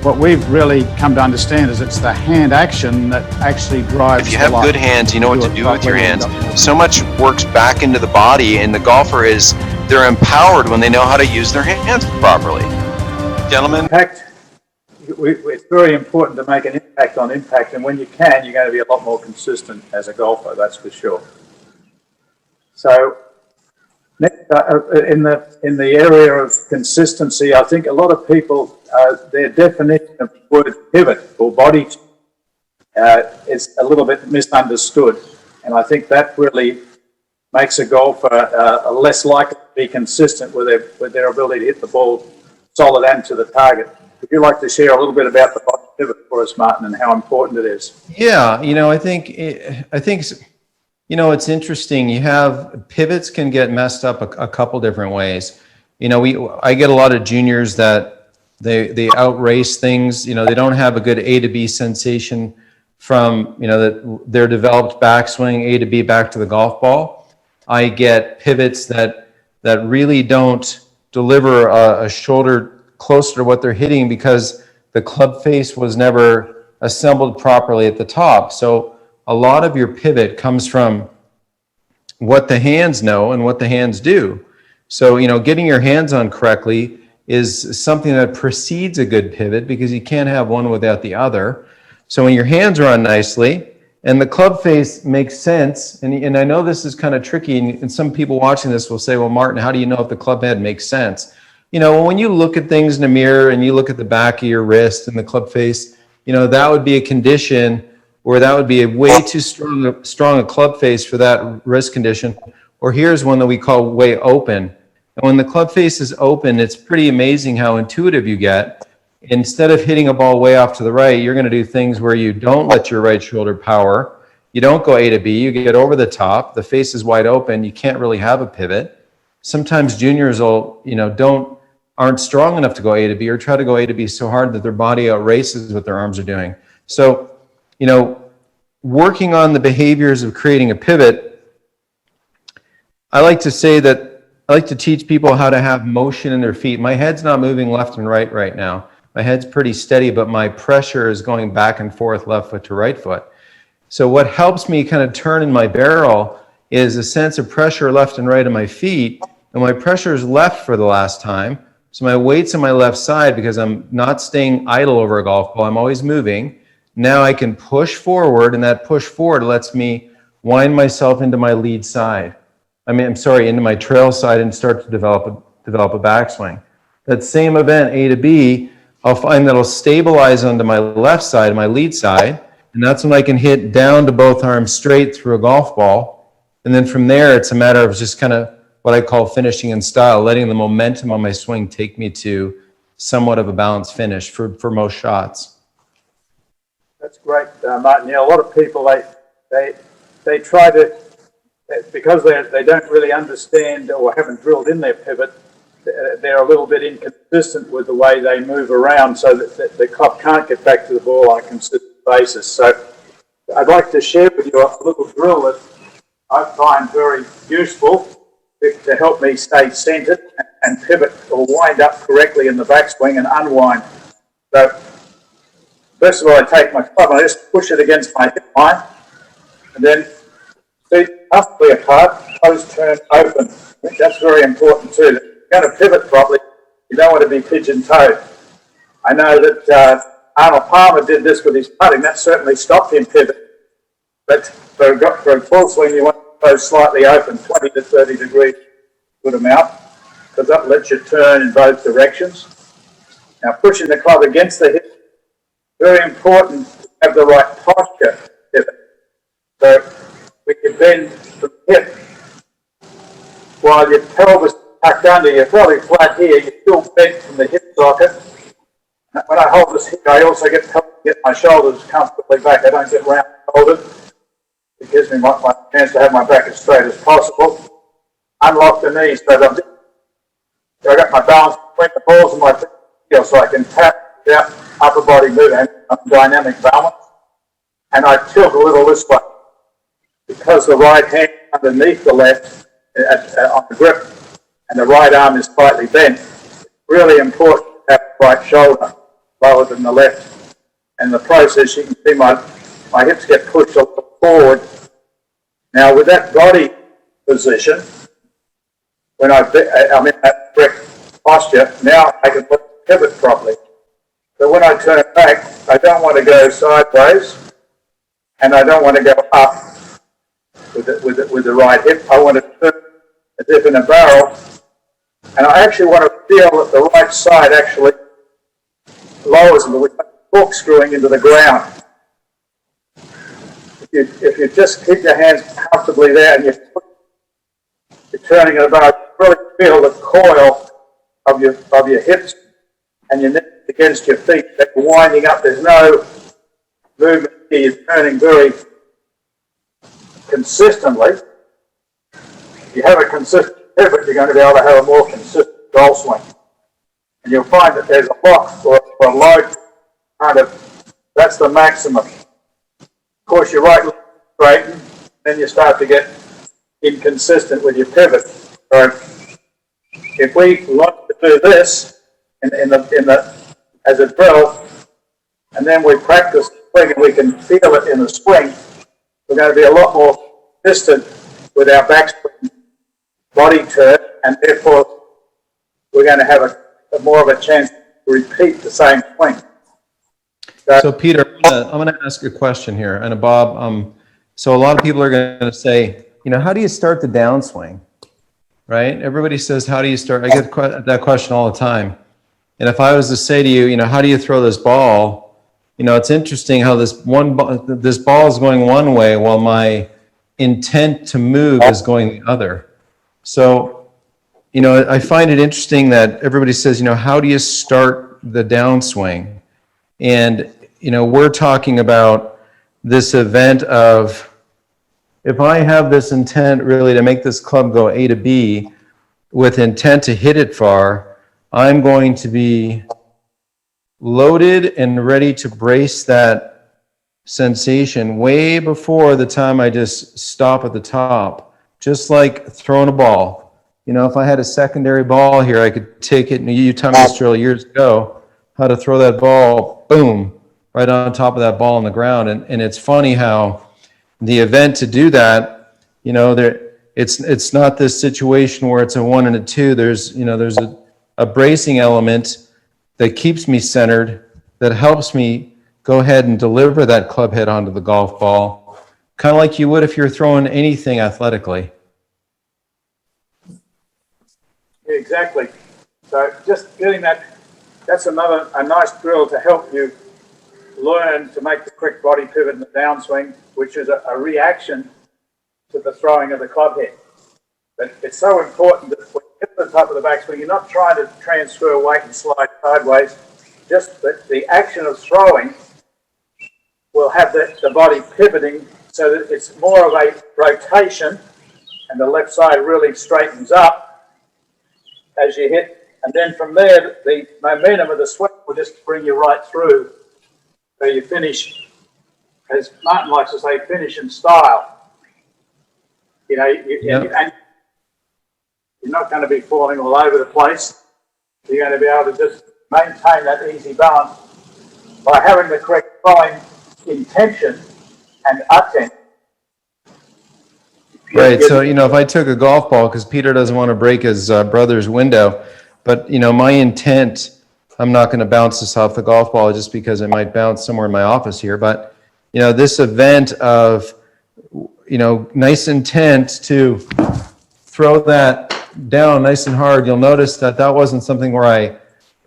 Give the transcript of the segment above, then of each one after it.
what we've really come to understand is it's the hand action that actually drives. If you have good hands, you know what to do with your hands. So much works back into the body, and the golfer they're empowered when they know how to use their hands properly. Gentlemen? Impact. It's very important to make an impact on impact, and when you can, you're going to be a lot more consistent as a golfer, that's for sure. So, in the area of consistency, I think a lot of people, their definition of the word pivot or body is a little bit misunderstood, and I think that really makes a golfer less likely to be consistent with their ability to hit the ball solid and to the target. Would you like to share a little bit about the body pivot for us, Martin, and how important it is? Yeah, I think it's interesting. You have pivots can get messed up a couple different ways. I get a lot of juniors that they outrace things. They don't have a good A to B sensation from that their developed backswing A to B back to the golf ball. I get pivots that really don't deliver a shoulder closer to what they're hitting because the club face was never assembled properly at the top. So a lot of your pivot comes from what the hands know and what the hands do. So, getting your hands on correctly is something that precedes a good pivot because you can't have one without the other. So when your hands are on nicely and the club face makes sense, and I know this is kind of tricky, and some people watching this will say, well, Martin, how do you know if the club head makes sense? When you look at things in a mirror and you look at the back of your wrist and the club face, that would be a condition where that would be a way too strong a club face for that wrist condition. Or here's one that we call way open. And when the club face is open, it's pretty amazing how intuitive you get. Instead of hitting a ball way off to the right, you're going to do things where you don't let your right shoulder power. You don't go A to B. You get over the top. The face is wide open. You can't really have a pivot. Sometimes juniors aren't strong enough to go A to B or try to go A to B so hard that their body outraces what their arms are doing. So, working on the behaviors of creating a pivot, I like to say that I like to teach people how to have motion in their feet. My head's not moving left and right now. My head's pretty steady, but my pressure is going back and forth, left foot to right foot. So what helps me kind of turn in my barrel is a sense of pressure left and right in my feet, and my pressure is left for the last time. So my weight's on my left side because I'm not staying idle over a golf ball. I'm always moving. Now I can push forward, and that push forward lets me wind myself into my lead side. Into my trail side and start to develop a backswing. That same event, A to B, I'll find that I'll stabilize onto my left side, my lead side, and that's when I can hit down to both arms straight through a golf ball. And then from there, it's a matter of just kind of what I call finishing in style, letting the momentum on my swing take me to somewhat of a balanced finish for most shots. That's great, Martin. A lot of people, they try to, because they don't really understand or haven't drilled in their pivot, they're a little bit inconsistent with the way they move around, so that the club can't get back to the ball on a consistent basis. So I'd like to share with you a little drill that I find very useful to help me stay centered and pivot or wind up correctly in the backswing and unwind. So first of all, I take my club and I just push it against my hip line, and then feet comfortably apart, toes turned open. I think that's very important too. If you're going to pivot properly, you don't want to be pigeon-toed. I know that Arnold Palmer did this with his putting. That certainly stopped him pivoting. But for a full swing, you want toes slightly open, 20 to 30 degrees, good amount, because that lets you turn in both directions. Now, pushing the club against the hip, very important to have the right posture. So we can bend the hip while your pelvis is tucked under. You're fairly flat here, you're still bent from the hip socket. When I hold this hip, I also get my shoulders comfortably back. I don't get round shouldered. It gives me my chance to have my back as straight as possible. Unlock the knees so that I got my balance between the balls and my feet so I can tap without upper body movement, dynamic balance. And I tilt a little this way because the right hand underneath the left on the grip and the right arm is slightly bent. It's really important to have the right shoulder. lower than the left. And in the process, you can see my hips get pushed a little forward. Now, with that body position, when I'm in that correct posture, now I can pivot properly. So when I turn back, I don't want to go sideways, and I don't want to go up with the right hip. I want to turn as if in a barrel, and I actually want to feel that the right side actually lowers me with corkscrewing into the ground. If you just keep your hands comfortably there and you're turning it about, you really feel the coil of your hips and your neck against your feet. They're winding up. There's no movement here. You're turning very consistently. If you have a consistent pivot, you're going to be able to have a more consistent golf swing. And you'll find that there's a lock for a low kind of, that's the maximum. Of course, your right leg straighten, then you start to get inconsistent with your pivot. So if we want to do this as a drill, and then we practice the swing and we can feel it in the swing, we're going to be a lot more consistent with our backswing body turn, and therefore we're going to have a more of a chance to repeat the same swing. So Peter, I'm going to ask a question here, and Bob. So a lot of people are going to say, how do you start the downswing, right? Everybody says, how do you start? I get that question all the time. And if I was to say to you, how do you throw this ball? It's interesting how this ball is going one way while my intent to move is going the other. So, I find it interesting that everybody says, how do you start the downswing? And, we're talking about this event of, if I have this intent really to make this club go A to B with intent to hit it far, I'm going to be loaded and ready to brace that sensation way before the time I just stop at the top, just like throwing a ball. If I had a secondary ball here, I could take it, and you taught me this drill years ago, how to throw that ball, boom, right on top of that ball on the ground. And it's funny how the event to do that, it's not this situation where it's a 1 and a 2. There's a bracing element that keeps me centered, that helps me go ahead and deliver that club head onto the golf ball, kind of like you would if you're throwing anything athletically. Yeah, exactly. So just getting that's a nice drill to help you learn to make the correct body pivot in the downswing, which is a reaction to the throwing of the club head. But it's so important that when you get to the top of the backswing, you're not trying to transfer weight and slide sideways. Just the action of throwing will have the body pivoting so that it's more of a rotation, and the left side really straightens up as you hit. And then from there, the momentum of the swing will just bring you right through. So you finish, as Martin likes to say, finish in style. And you're not going to be falling all over the place. You're going to be able to just maintain that easy balance by having the correct throwing intention and attention. Right. So, if I took a golf ball, because Peter doesn't want to break his brother's window, but, my intent, I'm not going to bounce this off the golf ball just because it might bounce somewhere in my office here. But, this event of, nice intent to throw that down nice and hard, you'll notice that wasn't something where I,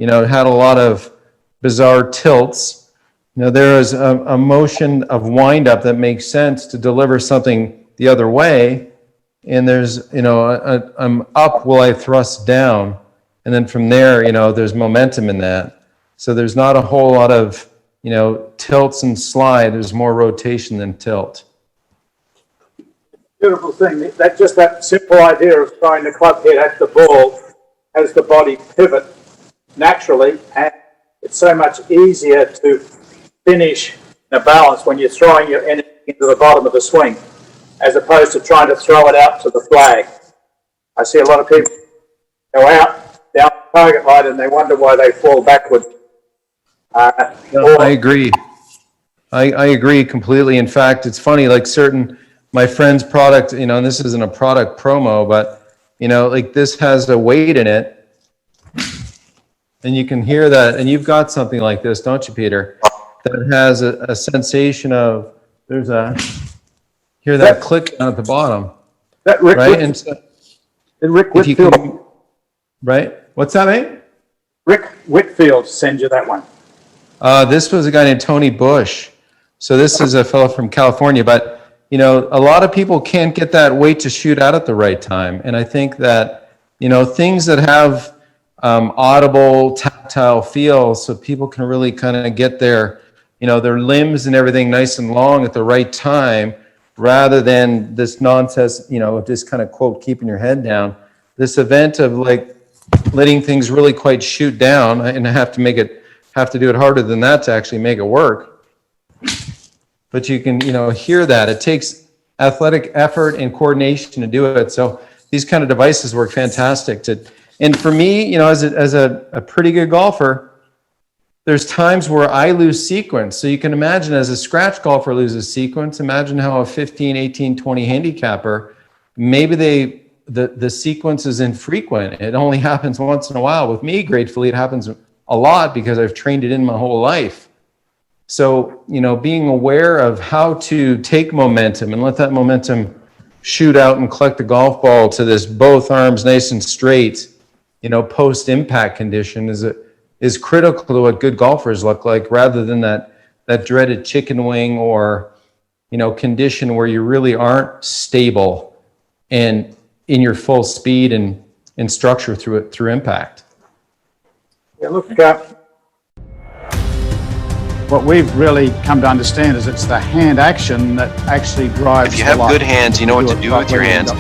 had a lot of bizarre tilts. There is a motion of wind-up that makes sense to deliver something the other way. And there's, I'm up while I thrust down. And then from there, there's momentum in that. So there's not a whole lot of, tilts and slide. There's more rotation than tilt. Beautiful thing. That simple idea of throwing the club head at the ball has the body pivot naturally, and it's so much easier to finish in a balance when you're throwing your energy into the bottom of the swing, as opposed to trying to throw it out to the flag. I see a lot of people go out down the target line and they wonder why they fall backwards. I agree. I agree completely. In fact, it's funny, like my friend's product, you know, and this isn't a product promo, but, you know, like this has a weight in it. And you can hear that, and you've got something like this, don't you, Peter? That has a sensation of, hear that click down at the bottom, That Rick, right? And so, Rick if you Whitfield, can, right? What's that, mate? Rick Whitfield sends you that one. This was a guy named Tony Bush. So this is a fellow from California, but you know, a lot of people can't get that weight to shoot out at the right time. And I think that, you know, things that have audible, tactile feel, so people can really kind of get their, you know, their limbs and everything nice and long at the right time, rather than this nonsense, you know, just kind of quote, keeping your head down. This event of like letting things really quite shoot down, and I have to do it harder than that to actually make it work. But you can, you know, hear that. It takes athletic effort and coordination to do it. So these kind of devices work fantastic and for me, you know, as a pretty good golfer, there's times where I lose sequence. So you can imagine as a scratch golfer loses sequence, imagine how a 15, 18, 20 handicapper, maybe the sequence is infrequent. It only happens once in a while. With me, gratefully, it happens a lot because I've trained it in my whole life. So, you know, being aware of how to take momentum and let that momentum shoot out and collect the golf ball to this both arms nice and straight, you know, post-impact condition is critical to what good golfers look like, rather than that dreaded chicken wing or, you know, condition where you really aren't stable and in your full speed and structure through impact. Yeah, look, What we've really come to understand is it's the hand action that actually drives If you have good hands, you know what to do with your hands.